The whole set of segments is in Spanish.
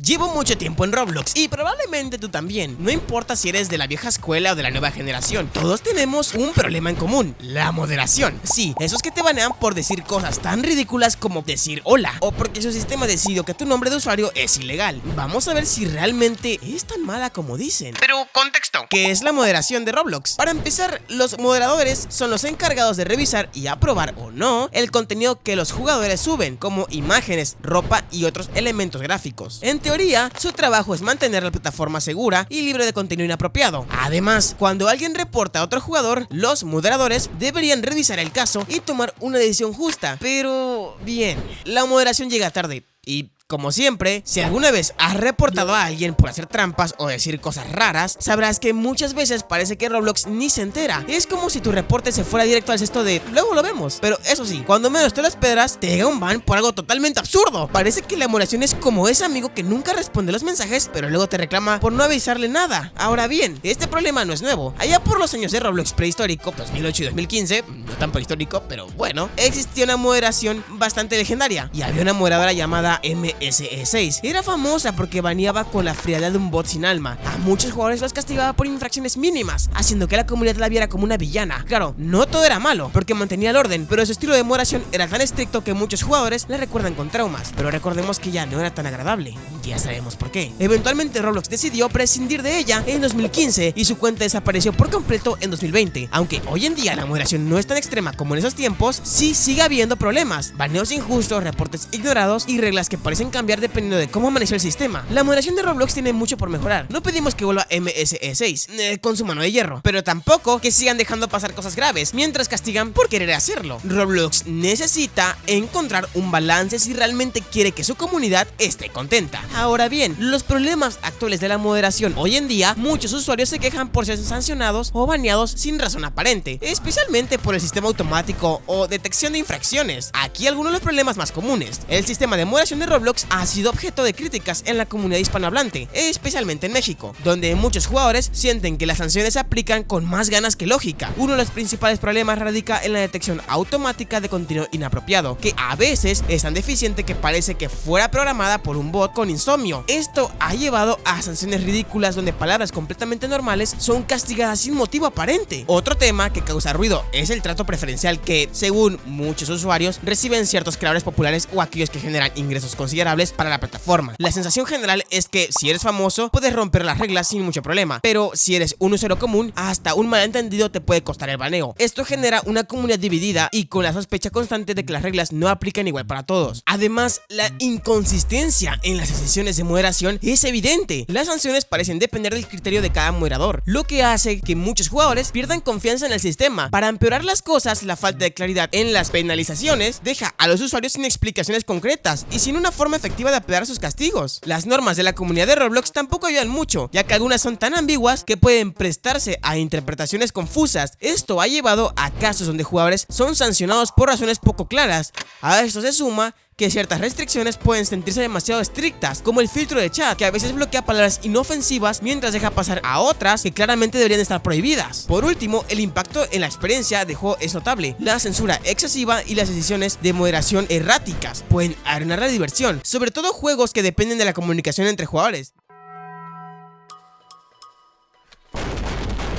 Llevo mucho tiempo en Roblox y probablemente tú también. No importa si eres de la vieja escuela o de la nueva generación, todos tenemos un problema en común: la moderación. Sí, esos que te banean por decir cosas tan ridículas como decir hola, o porque su sistema decidió que tu nombre de usuario es ilegal. Vamos a ver si realmente es tan mala como dicen. Pero contexto, ¿qué es la moderación de Roblox? Para empezar, los moderadores son los encargados de revisar y aprobar o no el contenido que los jugadores suben, como imágenes, ropa y otros elementos gráficos. En teoría, su trabajo es mantener la plataforma segura y libre de contenido inapropiado. Además, cuando alguien reporta a otro jugador, los moderadores deberían revisar el caso y tomar una decisión justa. Pero bien, la moderación llega tarde y, como siempre, si alguna vez has reportado a alguien por hacer trampas o decir cosas raras, sabrás que muchas veces parece que Roblox ni se entera. Es como si tu reporte se fuera directo al cesto de luego lo vemos. Pero eso sí, cuando menos te lo esperas, te llega un ban por algo totalmente absurdo. Parece que la moderación es como ese amigo que nunca responde los mensajes, pero luego te reclama por no avisarle nada. Ahora bien, este problema no es nuevo. Allá por los años de Roblox prehistórico, 2008 y 2015, no tan prehistórico, pero bueno, existía una moderación bastante legendaria. Y había una moderadora llamada MSE6. Era famosa porque baneaba con la frialdad de un bot sin alma. A muchos jugadores los castigaba por infracciones mínimas, haciendo que la comunidad la viera como una villana. Claro, no todo era malo, porque mantenía el orden, pero su estilo de moderación era tan estricto que muchos jugadores la recuerdan con traumas. Pero recordemos que ya no era tan agradable. Ya sabemos por qué. Eventualmente Roblox decidió prescindir de ella en 2015 y su cuenta desapareció por completo en 2020. Aunque hoy en día la moderación no es tan extrema como en esos tiempos, sí sigue habiendo problemas: baneos injustos, reportes ignorados y reglas que parecen cambiar dependiendo de cómo amaneció el sistema. La moderación de Roblox tiene mucho por mejorar. No pedimos que vuelva MSE6 con su mano de hierro, pero tampoco que sigan dejando pasar cosas graves mientras castigan por querer hacerlo. Roblox necesita encontrar un balance si realmente quiere que su comunidad esté contenta. Ahora bien, los problemas actuales de la moderación hoy en día, muchos usuarios se quejan por ser sancionados o baneados sin razón aparente, especialmente por el sistema automático o detección de infracciones. Aquí algunos de los problemas más comunes: el sistema de moderación de Roblox ha sido objeto de críticas en la comunidad hispanohablante, especialmente en México, donde muchos jugadores sienten que las sanciones se aplican con más ganas que lógica. Uno de los principales problemas radica en la detección automática de contenido inapropiado, que a veces es tan deficiente que parece que fuera programada por un bot con insomnio. Esto ha llevado a sanciones ridículas donde palabras completamente normales son castigadas sin motivo aparente. Otro tema que causa ruido es el trato preferencial que, según muchos usuarios, reciben ciertos creadores populares o aquellos que generan ingresos considerables para la plataforma. La sensación general es que si eres famoso puedes romper las reglas sin mucho problema, pero si eres un usuario común, hasta un malentendido te puede costar el baneo. Esto genera una comunidad dividida y con la sospecha constante de que las reglas no aplican igual para todos. Además, la inconsistencia en las decisiones de moderación es evidente. Las sanciones parecen depender del criterio de cada moderador, lo que hace que muchos jugadores pierdan confianza en el sistema. Para empeorar las cosas, la falta de claridad en las penalizaciones deja a los usuarios sin explicaciones concretas y sin una forma efectiva de aplicar sus castigos. Las normas de la comunidad de Roblox tampoco ayudan mucho, ya que algunas son tan ambiguas que pueden prestarse a interpretaciones confusas. Esto ha llevado a casos donde jugadores son sancionados por razones poco claras. A esto se suma que ciertas restricciones pueden sentirse demasiado estrictas, como el filtro de chat, que a veces bloquea palabras inofensivas mientras deja pasar a otras que claramente deberían estar prohibidas. Por último, el impacto en la experiencia de juego es notable. La censura excesiva y las decisiones de moderación erráticas pueden arruinar la diversión, sobre todo juegos que dependen de la comunicación entre jugadores.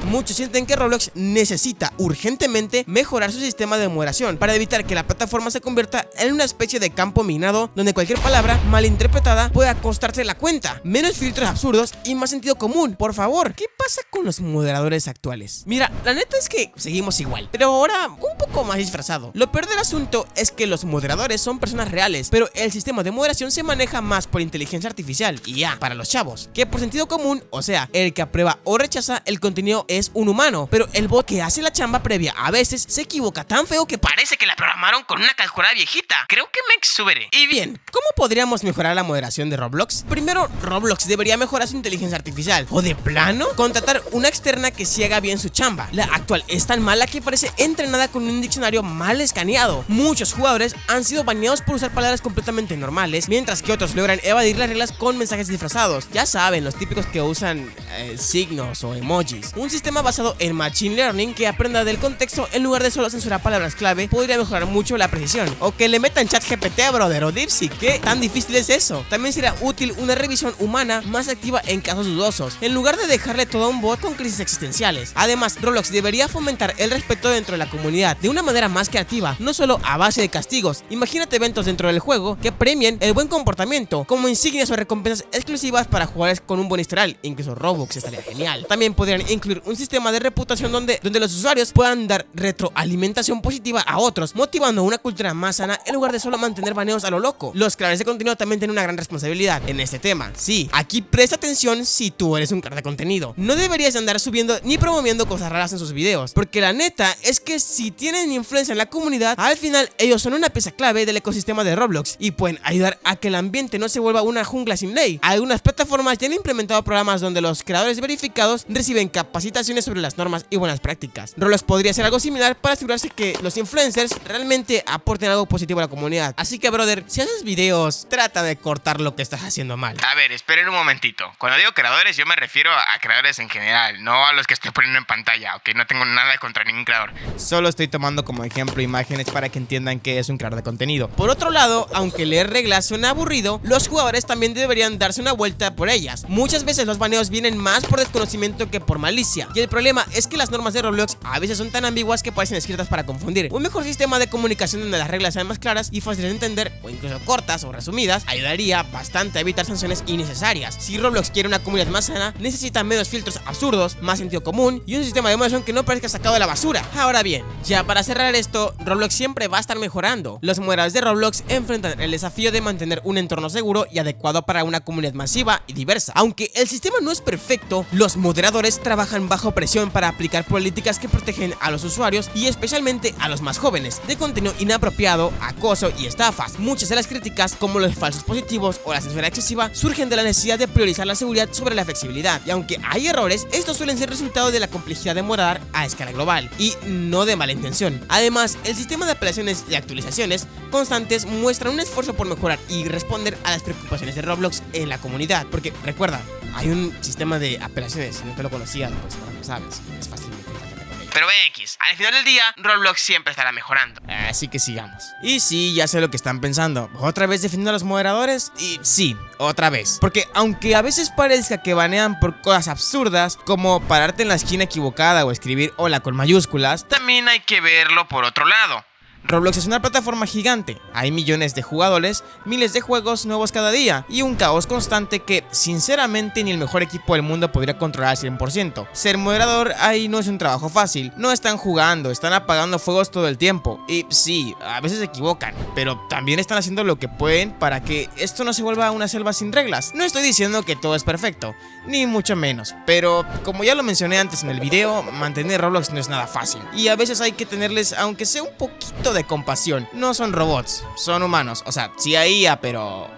Muchos sienten que Roblox necesita urgentemente mejorar su sistema de moderación para evitar que la plataforma se convierta en una especie de campo minado donde cualquier palabra malinterpretada pueda costarse la cuenta. Menos filtros absurdos y más sentido común, por favor. ¿Qué pasa con los moderadores actuales? Mira, la neta es que seguimos igual, pero ahora un poco más disfrazado. Lo peor del asunto es que los moderadores son personas reales, pero el sistema de moderación se maneja más por inteligencia artificial, IA, para los chavos, que por sentido común. O sea, el que aprueba o rechaza el contenido es un humano, pero el bot que hace la chamba previa a veces se equivoca tan feo que parece que la programaron con una calculadora viejita. Creo que me exubere. Y bien, ¿cómo podríamos mejorar la moderación de Roblox? Primero, Roblox debería mejorar su inteligencia artificial, o de plano, contratar una externa que sí haga bien su chamba. La actual es tan mala que parece entrenada con un diccionario mal escaneado. Muchos jugadores han sido baneados por usar palabras completamente normales, mientras que otros logran evadir las reglas con mensajes disfrazados. Ya saben, los típicos que usan signos o emojis. Un sistema sistema basado en Machine Learning que aprenda del contexto en lugar de solo censurar palabras clave podría mejorar mucho la precisión. O que le metan ChatGPT a brother o DeepSeek, ¿qué tan difícil es eso? También sería útil una revisión humana más activa en casos dudosos, en lugar de dejarle todo a un bot con crisis existenciales. Además, Roblox debería fomentar el respeto dentro de la comunidad de una manera más creativa, no solo a base de castigos. Imagínate eventos dentro del juego que premien el buen comportamiento, como insignias o recompensas exclusivas para jugadores con un buen historial. Incluso Robux estaría genial. También podrían incluir un sistema de reputación donde los usuarios puedan dar retroalimentación positiva a otros, motivando una cultura más sana en lugar de solo mantener baneos a lo loco. Los creadores de contenido también tienen una gran responsabilidad en este tema. Sí, aquí presta atención si tú eres un creador de contenido. No deberías andar subiendo ni promoviendo cosas raras en sus videos, porque la neta es que si tienen influencia en la comunidad, al final ellos son una pieza clave del ecosistema de Roblox y pueden ayudar a que el ambiente no se vuelva una jungla sin ley. Algunas plataformas ya han implementado programas donde los creadores verificados reciben capacitaciones sobre las normas y buenas prácticas. Roblox podría hacer algo similar para asegurarse que los influencers realmente aporten algo positivo a la comunidad. Así que brother, si haces videos, trata de cortar lo que estás haciendo mal. A ver, esperen un momentito. Cuando digo creadores, yo me refiero a creadores en general, no a los que estoy poniendo en pantalla, ok, no tengo nada contra ningún creador. Solo estoy tomando como ejemplo imágenes para que entiendan que es un creador de contenido. Por otro lado, aunque leer reglas suena aburrido, los jugadores también deberían darse una vuelta por ellas. Muchas veces los baneos vienen más por desconocimiento que por malicia, y el problema es que las normas de Roblox a veces son tan ambiguas que parecen escritas para confundir. Un mejor sistema de comunicación donde las reglas sean más claras y fáciles de entender, o incluso cortas o resumidas, ayudaría bastante a evitar sanciones innecesarias. Si Roblox quiere una comunidad más sana, necesita menos filtros absurdos, más sentido común y un sistema de moderación que no parezca sacado de la basura. Ahora bien, ya para cerrar esto, Roblox siempre va a estar mejorando. Los moderadores de Roblox enfrentan el desafío de mantener un entorno seguro y adecuado para una comunidad masiva y diversa. Aunque el sistema no es perfecto, los moderadores trabajan bajo presión para aplicar políticas que protegen a los usuarios y especialmente a los más jóvenes de contenido inapropiado, acoso y estafas. Muchas de las críticas, como los falsos positivos o la censura excesiva, surgen de la necesidad de priorizar la seguridad sobre la flexibilidad. Y aunque hay errores, estos suelen ser resultado de la complejidad de moderar a escala global y no de mala intención. Además, el sistema de apelaciones y actualizaciones constantes muestra un esfuerzo por mejorar y responder a las preocupaciones de Roblox en la comunidad. Porque recuerda, hay un sistema de apelaciones, si no te lo conocías, pues ahora lo sabes, es fácil de contactarte con ellos. Pero X, al final del día, Roblox siempre estará mejorando. Así que sigamos. Y sí, ya sé lo que están pensando. ¿Otra vez defendiendo a los moderadores? Y sí, otra vez. Porque aunque a veces parezca que banean por cosas absurdas, como pararte en la esquina equivocada o escribir hola con mayúsculas, También hay que verlo por otro lado. Roblox es una plataforma gigante, hay millones de jugadores, miles de juegos nuevos cada día y un caos constante que sinceramente ni el mejor equipo del mundo podría controlar al 100%. Ser moderador ahí no es un trabajo fácil, no están jugando, están apagando fuegos todo el tiempo y sí, a veces se equivocan, pero también están haciendo lo que pueden para que esto no se vuelva una selva sin reglas. No estoy diciendo que todo es perfecto, ni mucho menos, pero como ya lo mencioné antes en el video, mantener Roblox no es nada fácil y a veces hay que tenerles aunque sea un poquito de compasión. No son robots, son humanos. O sea, sí hay IA, pero...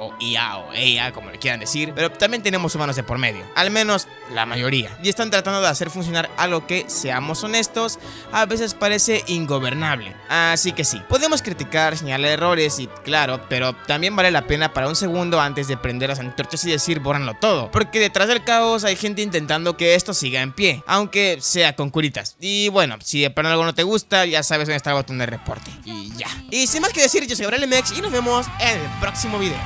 o IA o EIA, como le quieran decir, pero también tenemos humanos de por medio, al menos la mayoría, y están tratando de hacer funcionar algo que, seamos honestos, a veces parece ingobernable. Así que sí, podemos criticar, señalar errores y claro, pero también vale la pena para un segundo antes de prender las antorchas y decir bórranlo todo, porque detrás del caos hay gente intentando que esto siga en pie, aunque sea con curitas. Y bueno, si de plano algo no te gusta, ya sabes dónde está el botón de reporte. Y ya. Y sin más que decir, yo soy Gabriel MX y nos vemos en el próximo video.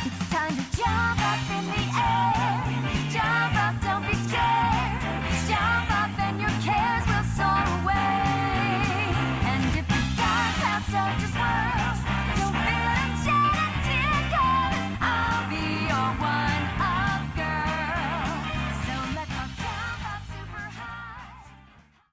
It's time to jump.